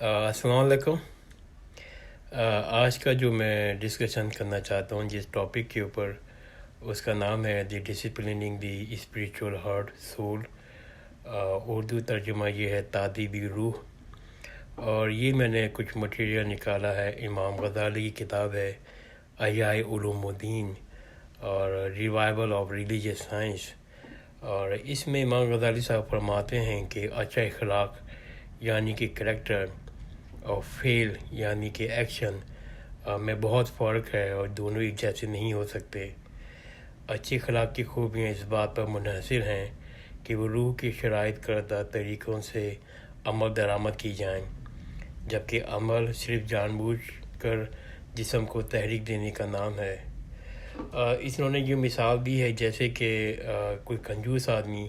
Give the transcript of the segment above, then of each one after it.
السلام علیکم۔ آج کا جو میں ڈسکشن کرنا چاہتا ہوں جس ٹاپک کے اوپر، اس کا نام ہے دی ڈسپلننگ دی اسپریچول ہارٹ سول۔ اردو ترجمہ یہ ہے تادیبی روح، اور یہ میں نے کچھ مٹیریل نکالا ہے۔ امام غزالی کی کتاب ہے احیاء علوم الدین اور ریوائول آف ریلیجیس سائنس، اور اس میں امام غزالی صاحب فرماتے ہیں کہ اچھا اخلاق یعنی کہ کریکٹر اور فعل یعنی کہ ایکشن میں بہت فرق ہے، اور دونوں ایک جیسے نہیں ہو سکتے۔ اچھی اخلاق کی خوبیاں اس بات پر منحصر ہیں کہ وہ روح کی شرائط کردہ طریقوں سے عمل درآمد کی جائیں، جبکہ عمل صرف جان بوجھ کر جسم کو تحریک دینے کا نام ہے۔ انہوں نے یہ مثال دی ہے جیسے کہ کوئی کنجوس آدمی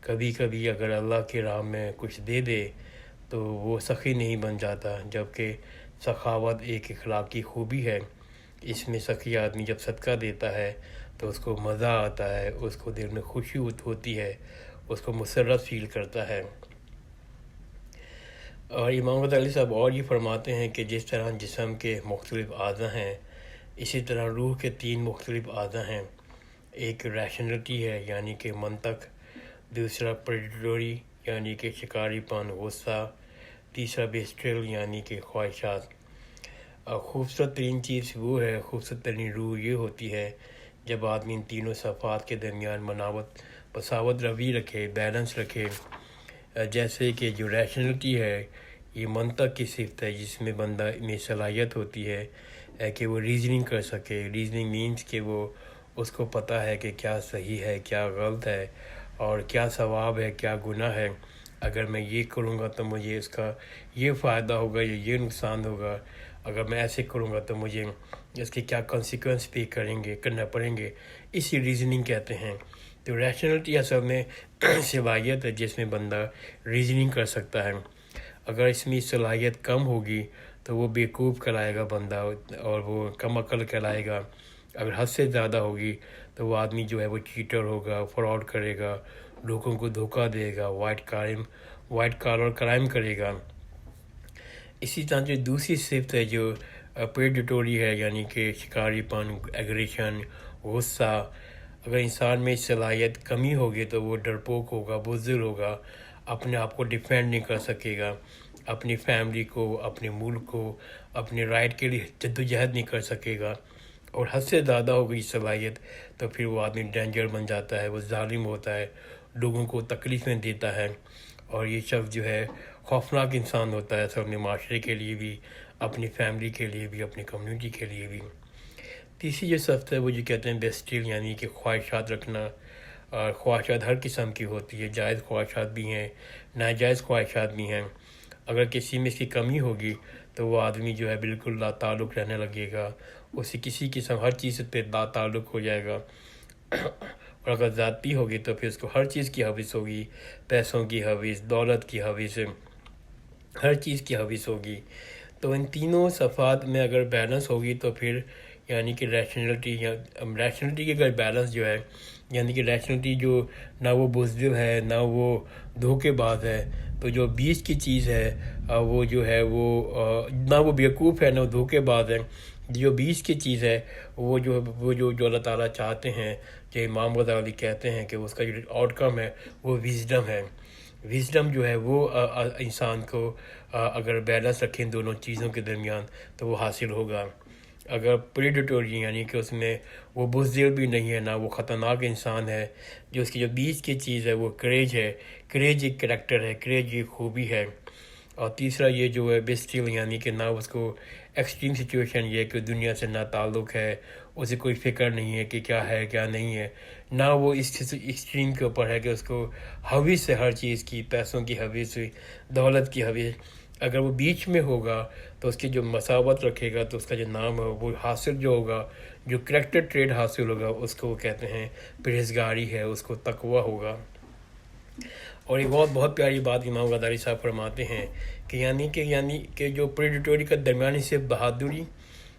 کبھی کبھی اگر اللہ کی راہ میں کچھ دے دے تو وہ سخی نہیں بن جاتا، جبکہ سخاوت ایک اخلاقی خوبی ہے۔ اس میں سخی آدمی جب صدقہ دیتا ہے تو اس کو مزہ آتا ہے، اس کو دل میں خوشی ہوتی ہے، اس کو مسرت فیل کرتا ہے۔ اور امام غزالی صاحب اور یہ فرماتے ہیں کہ جس طرح جسم کے مختلف اعضاء ہیں، اسی طرح روح کے 3 مختلف اعضاء ہیں۔ ایک ریشنلٹی ہے یعنی کہ منطق، دوسرا پریڈیٹوری یعنی کہ شکاری پن غصہ، تیسرا بیسٹرل یعنی کہ خواہشات۔ خوبصورت ترین چیز وہ ہے، خوبصورت ترین روح یہ ہوتی ہے جب آدمی ان تینوں صفات کے درمیان مساوت روی رکھے، بیلنس رکھے۔ جیسے کہ جو ریشنلٹی ہے یہ منطق کی صفت ہے، جس میں بندہ میں صلاحیت ہوتی ہے کہ وہ ریزننگ کر سکے۔ ریزننگ مینس کہ وہ اس کو پتہ ہے کہ کیا صحیح ہے، کیا غلط ہے، اور کیا ثواب ہے، کیا گناہ ہے۔ اگر میں یہ کروں گا تو مجھے اس کا یہ فائدہ ہوگا یا یہ نقصان ہوگا، اگر میں ایسے کروں گا تو مجھے اس کے کیا کانسیکوینس پے کرنا پڑیں گے، اسی ریزننگ کہتے ہیں۔ تو ریشنلٹی اصل میں صلاحیت ہے جس میں بندہ ریزننگ کر سکتا ہے۔ اگر اس میں صلاحیت کم ہوگی تو وہ بیوقوف کہلائے گا بندہ، اور وہ کم عقل کہلائے گا۔ اگر حد سے زیادہ ہوگی تو وہ آدمی جو ہے وہ چیٹر ہوگا، فراڈ کرے گا، لوگوں کو دھوکہ دے گا، وائٹ کالر کرائم کرے گا۔ اسی طرح جو دوسری صفت ہے جو پریڈیٹوری ہے یعنی کہ شکاری پن، ایگریشن، غصہ، اگر انسان میں صلاحیت کمی ہوگی تو وہ ڈرپوک ہوگا، بزدل ہوگا، اپنے آپ کو ڈیفینڈ نہیں کر سکے گا، اپنی فیملی کو، اپنے ملک کو، اپنے رائٹ کے لیے جدوجہد نہیں کر سکے گا۔ اور حد سے زیادہ ہو گئی صلاحیت تو پھر وہ آدمی ڈینجر بن جاتا ہے، وہ ظالم ہوتا ہے، لوگوں کو تکلیفیں دیتا ہے، اور یہ شخص جو ہے خوفناک انسان ہوتا ہے، اپنے معاشرے کے لیے بھی، اپنی فیملی کے لیے بھی، اپنی کمیونٹی کے لیے بھی۔ تیسری جو صفت ہے وہ جو کہتے ہیں بیسٹل یعنی کہ خواہشات رکھنا۔ اور خواہشات ہر قسم کی ہوتی ہے، جائز خواہشات بھی ہیں، ناجائز خواہشات بھی ہیں۔ اگر کسی میں اس کی کمی ہوگی تو وہ آدمی جو ہے بالکل لا تعلق رہنے لگے گا، اسے کسی قسم ہر چیز پہ لا تعلق ہو جائے گا۔ اور اگر ذاتی ہوگی تو پھر اس کو ہر چیز کی حوث ہوگی، پیسوں کی حوث، دولت کی حوث، ہر چیز کی حوث ہوگی۔ تو ان تینوں صفات میں اگر بیلنس ہوگی تو پھر یعنی کہ ریشنلٹی کی اگر بیلنس جو ہے، یعنی کہ ریشنلٹی جو نہ وہ بزدل ہے نہ وہ دھوکے باز ہے، تو جو بیچ کی چیز ہے وہ جو ہے وہ نہ وہ بیوقوف ہے نہ وہ دھوکے باز ہے، جو بیچ کی چیز ہے وہ جو اللہ تعالیٰ چاہتے ہیں، جو امام غزالی کہتے ہیں کہ اس کا جو آؤٹ کم ہے وہ وزڈم ہے۔ وزڈم جو ہے وہ انسان کو اگر بیلنس رکھیں دونوں چیزوں کے درمیان تو وہ حاصل ہوگا۔ اگر پریڈیٹوری یعنی کہ اس میں وہ بزدل بھی نہیں ہے نہ وہ خطرناک انسان ہے، جو اس کی جو بیچ کی چیز ہے وہ کریج ہے، کریج ایک کریکٹر ہے، کریج ایک خوبی ہے۔ اور تیسرا یہ جو ہے بیسٹل یعنی کہ نہ اس کو ایکسٹریم سچویشن یہ کہ دنیا سے نہ تعلق ہے، اسے کوئی فکر نہیں ہے کہ کیا ہے کیا نہیں ہے، نہ وہ اس ایکسٹریم کے اوپر ہے کہ اس کو حوث ہے ہر چیز کی، پیسوں کی حوث، دولت کی حوث۔ اگر وہ بیچ میں ہوگا تو اس کی جو مساوت رکھے گا تو اس کا جو نام ہے وہ حاصل جو ہوگا، جو کریکٹر ٹریٹ حاصل ہوگا اس کو وہ کہتے ہیں پرہیزگاری ہے، اس کو تقویٰ ہوگا۔ اور ایک بہت پیاری بات امام غزالی صاحب فرماتے ہیں کہ یعنی کہ جو پریڈیٹوری کا درمیانی صرف بہادری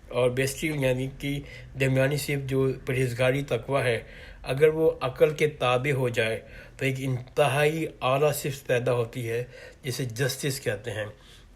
اور بیسٹل یعنی کہ درمیانی صرف جو پرہیزگاری تقویٰ ہے، اگر وہ عقل کے تابع ہو جائے تو ایک انتہائی اعلیٰ صفت پیدا ہوتی ہے جسے جسٹس کہتے ہیں۔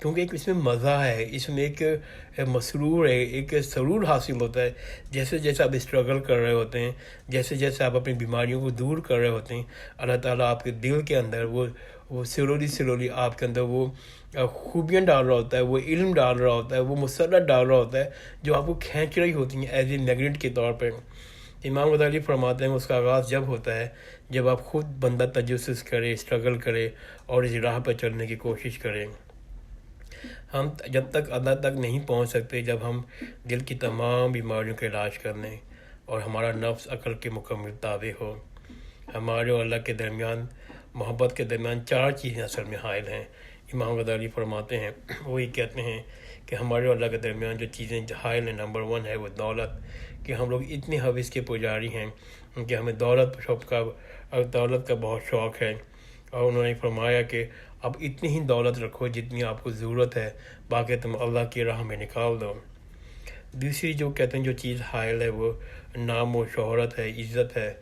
کیونکہ ایک اس میں مزہ ہے، اس میں ایک مسرور ہے، ایک سرور حاصل ہوتا ہے۔ جیسے جیسے آپ اسٹرگل کر رہے ہوتے ہیں، جیسے جیسے آپ اپنی بیماریوں کو دور کر رہے ہوتے ہیں، اللہ تعالیٰ آپ کے دل کے اندر وہ سلولی آپ کے اندر وہ خوبیاں ڈال رہا ہوتا ہے، وہ علم ڈال رہا ہوتا ہے، وہ مسرت ڈال رہا ہوتا ہے جو آپ کو کھینچ رہی ہوتی ہیں ایز اے میگنیٹ کے طور پہ۔ امام غزالی فرماتے ہیں اس کا آغاز جب ہوتا ہے جب آپ خود بندہ تجسس کرے، اسٹرگل کرے اور اس راہ پر چلنے کی کوشش کریں۔ ہم جب تک اللہ تک نہیں پہنچ سکتے جب ہم دل کی تمام بیماریوں کا علاج کر لیں اور ہمارا نفس عقل کے مکمل تابع ہو۔ ہمارے اور اللہ کے درمیان، محبت کے درمیان 4 چیزیں اصل میں حائل ہیں۔ امام غزالی فرماتے ہیں، وہی کہتے ہیں کہ ہمارے اور اللہ کے درمیان جو چیزیں حائل ہیں، نمبر 1 ہے وہ دولت، کہ ہم لوگ اتنے حوث کے پجاری ہیں کہ ہمیں دولت کا بہت شوق ہے، اور انہوں نے فرمایا کہ اب اتنی ہی دولت رکھو جتنی آپ کو ضرورت ہے، باقی تم اللہ کی راہ میں نکال دو۔ دوسری جو کہتے ہیں جو چیز حائل ہے وہ نام و شہرت ہے، عزت ہے۔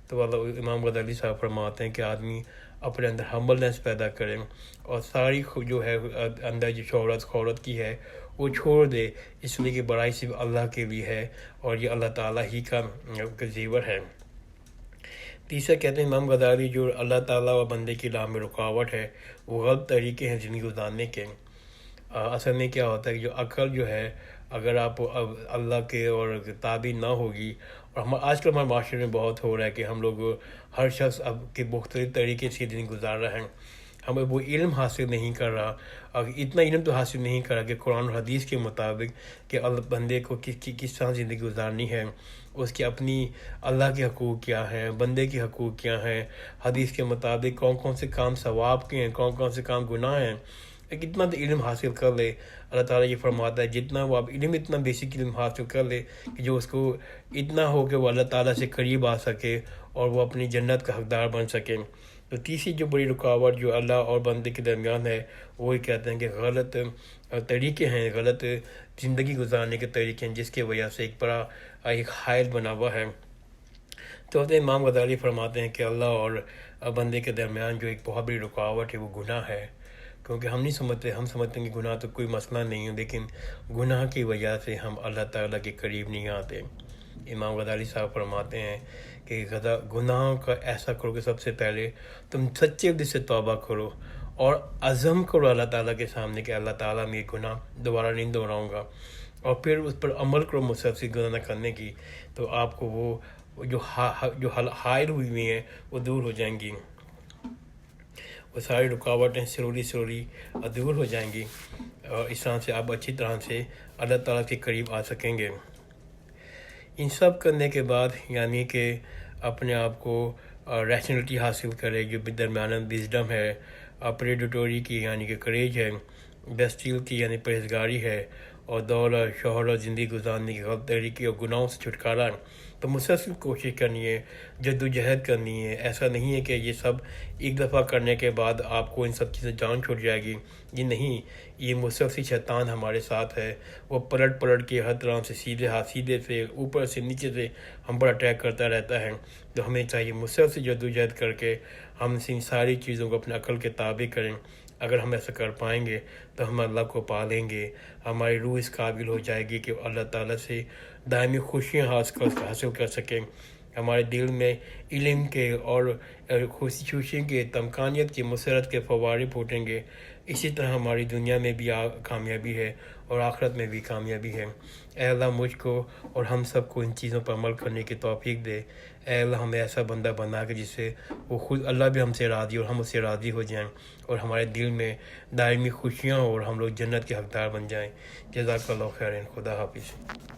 تو امام غزالی صاحب فرماتے ہیں کہ آدمی اپنے اندر ہمبلنس پیدا کرے اور ساری جو ہے اندر جو شہرت کی ہے وہ چھوڑ دے، اس لیے کہ بڑائی صرف اللہ کے لیے ہے اور یہ اللہ تعالیٰ ہی کا زیور ہے۔ تیسرا کہتے ہیں امام غزالی جو اللہ تعالیٰ و بندے کی راہ میں رکاوٹ ہے وہ غلط طریقے ہیں زندگی گزارنے کے۔ اصل میں کیا ہوتا ہے کہ جو عقل جو ہے اگر آپ اللہ کے اور تابع نہ ہوگی، اور آج کل ہمارے معاشرے میں بہت ہو رہا ہے کہ ہم لوگ ہر شخص اب کے مختلف طریقے سے زندگی گزار رہے ہیں، ہمیں وہ علم حاصل نہیں کر رہا، اتنا علم تو حاصل نہیں کرا کہ قرآن و حدیث کے مطابق کہ بندے کو کس طرح زندگی گزارنی ہے، اس کی اپنی اللہ کے حقوق کیا ہیں، بندے کے حقوق کیا ہیں، حدیث کے مطابق کون کون سے کام ثواب کے ہیں، کون کون سے کام گناہ ہیں۔ اتنا تو علم حاصل کر لے، اللہ تعالیٰ یہ فرماتا ہے جتنا وہ اب اتنا بیسک علم حاصل کر لے کہ جو اس کو اتنا ہو کہ وہ اللہ تعالیٰ سے قریب آ سکے اور وہ اپنی جنت کا حقدار بن سکے۔ تو تیسری جو بڑی رکاوٹ جو اللہ اور بندے کے درمیان ہے وہی کہتے ہیں کہ غلط طریقے ہیں، غلط زندگی گزارنے کے طریقے ہیں، جس کی وجہ سے ایک حائل بنا ہوا ہے۔ تو امام غزالی فرماتے ہیں کہ اللہ اور بندے کے درمیان جو ایک بہت بڑی رکاوٹ ہے وہ گناہ ہے، کیونکہ ہم سمجھتے ہیں کہ گناہ تو کوئی مسئلہ نہیں ہے، لیکن گناہ کی وجہ سے ہم اللہ تعالیٰ کے قریب نہیں آتے۔ امام غزالی صاحب فرماتے ہیں کہ گناہوں کا ایسا کرو کہ سب سے پہلے تم سچے دل سے توبہ کرو اور عزم کرو اللہ تعالیٰ کے سامنے کہ اللہ تعالیٰ میں یہ گناہ دوبارہ نہیں دہراؤں گا، اور پھر اس پر عمل کرو مسلسل گناہ نہ کرنے کی، تو آپ کو وہ جو حائل ہوئی ہیں وہ دور ہو جائیں گی، وہ ساری رکاوٹیں سلولی دور ہو جائیں گی، اور اس طرح سے آپ اچھی طرح سے اللہ تعالیٰ کے قریب آ سکیں گے۔ ان سب کرنے کے بعد یعنی کہ اپنے آپ کو ریشنلٹی حاصل کرے، جو درمیانہ وزڈم ہے، پریڈیٹوری کی یعنی کہ کریج ہے، بیسٹیل کی یعنی پرہیزگاری ہے، اور دولت شہرت زندگی گزارنے کی غلط طریقے اور گناہوں سے چھٹکارا، تو مسلسل کوشش کرنی ہے، جدوجہد کرنی ہے۔ ایسا نہیں ہے کہ یہ سب ایک دفعہ کرنے کے بعد آپ کو ان سب چیزیں جان چھوٹ جائے گی، یہ نہیں، یہ مسلسل شیطان ہمارے ساتھ ہے، وہ پلٹ کے ہر طرح سے سیدھے سے اوپر سے نیچے سے ہم پر اٹیک کرتا رہتا ہے۔ تو ہمیں چاہیے مسلسل جدوجہد کر کے ہم ان ساری چیزوں کو اپنے عقل کے تابع کریں۔ اگر ہم ایسا کر پائیں گے تو ہم اللہ کو پا لیں گے، ہماری روح اس قابل ہو جائے گی کہ اللہ تعالیٰ سے دائمی خوشیاں حاصل کر سکیں، ہمارے دل میں علم کے اور خوشی کے، تمکانیت کے، مسرت کے فوارے پھوٹیں گے۔ اسی طرح ہماری دنیا میں بھی کامیابی ہے اور آخرت میں بھی کامیابی ہے۔ اے اللہ مجھ کو اور ہم سب کو ان چیزوں پر عمل کرنے کی توفیق دے۔ اے اللہ ہمیں ایسا بندہ بنا کے جس سے وہ خود اللہ بھی ہم سے راضی اور ہم اس سے راضی ہو جائیں، اور ہمارے دل میں دائمی خوشیاں ہوں اور ہم لوگ جنت کے حقدار بن جائیں۔ جزاک اللہ خیرن، خدا حافظ۔